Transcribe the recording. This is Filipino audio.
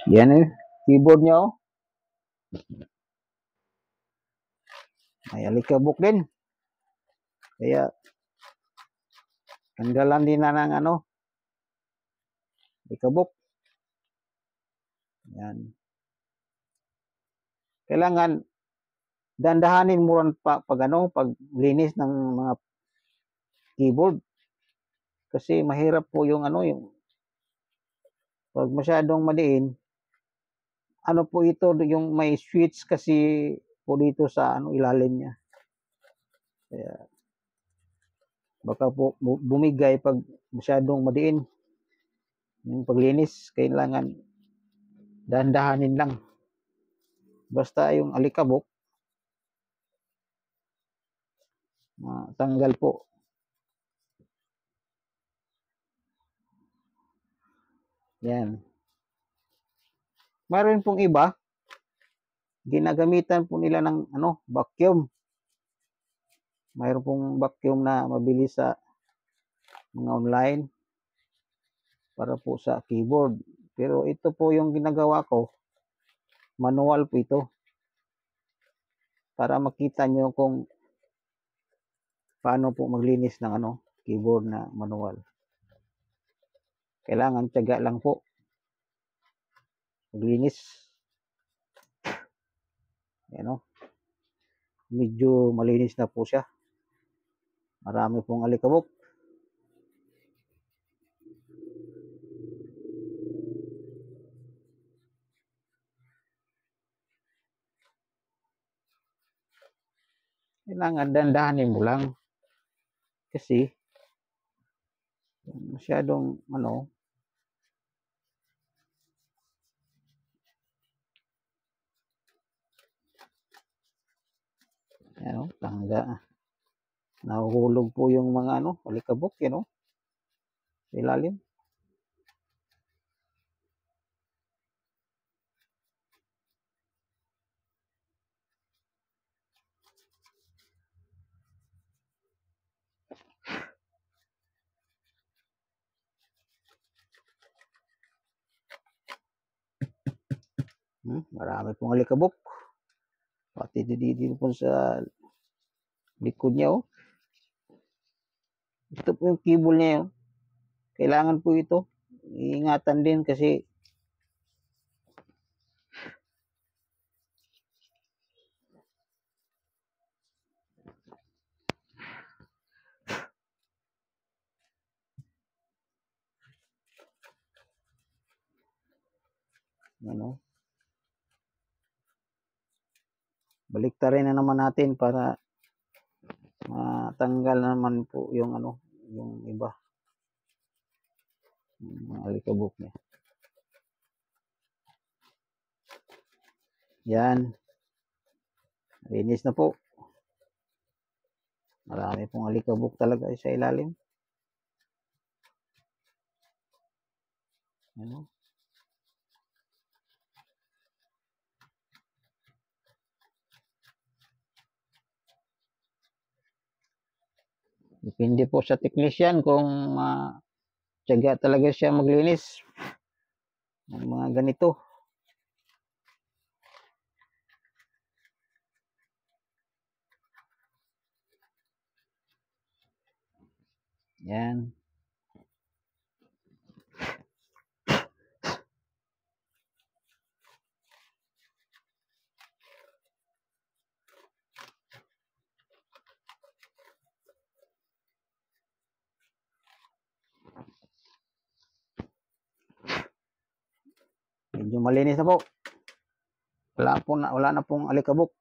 Yan eh. Keyboard niya oh. May alikabok din. Kaya tanggalan din na ng ano, alikabok. Yan. Kailangan dandahanin mo rin pag ano, pag linis ng mga keyboard. Kasi mahirap po yung ano, yung pag masyadong maliin, ano po ito, yung may switch kasi po dito sa ano ilalim niya. Kaya baka po bumigay pag masyadong madiin. Yung paglinis, kailangan dahan-dahanin lang. Basta yung alikabok, matanggal po. Yan. Mayroon pong iba, ginagamitan po nila ng ano, vacuum. Mayroon pong vacuum na mabili sa mga online para po sa keyboard. Pero ito po yung ginagawa ko, manual po ito. Para makita nyo kung paano po maglinis ng ano, keyboard na manual. Kailangan tiyaga lang po maglinis. Yan o. Medyo malinis na po siya. Marami pong alikabok. Kailangan dandahanin mo lang. Kasi masyadong ano, ano, tangga. Nahuhulog po yung mga ano, alikabok, yan o. Sa ilalim. Marami pong alikabok. Pati dito po sa likod niya oh. Ito po yung keyboard niya oh. Kailangan po ito. Iingatan din kasi ano, baliktarin na naman natin para matanggal naman po yung ano, yung iba. Yung alikabok niya. Yan. Linis na po. Marami pong alikabok talaga sa ilalim. Ano? Depende po sa technician kung tiyaga talaga siya maglinis ng mga ganito. Yan. Medyo malinis na po. Wala na pong alikabok.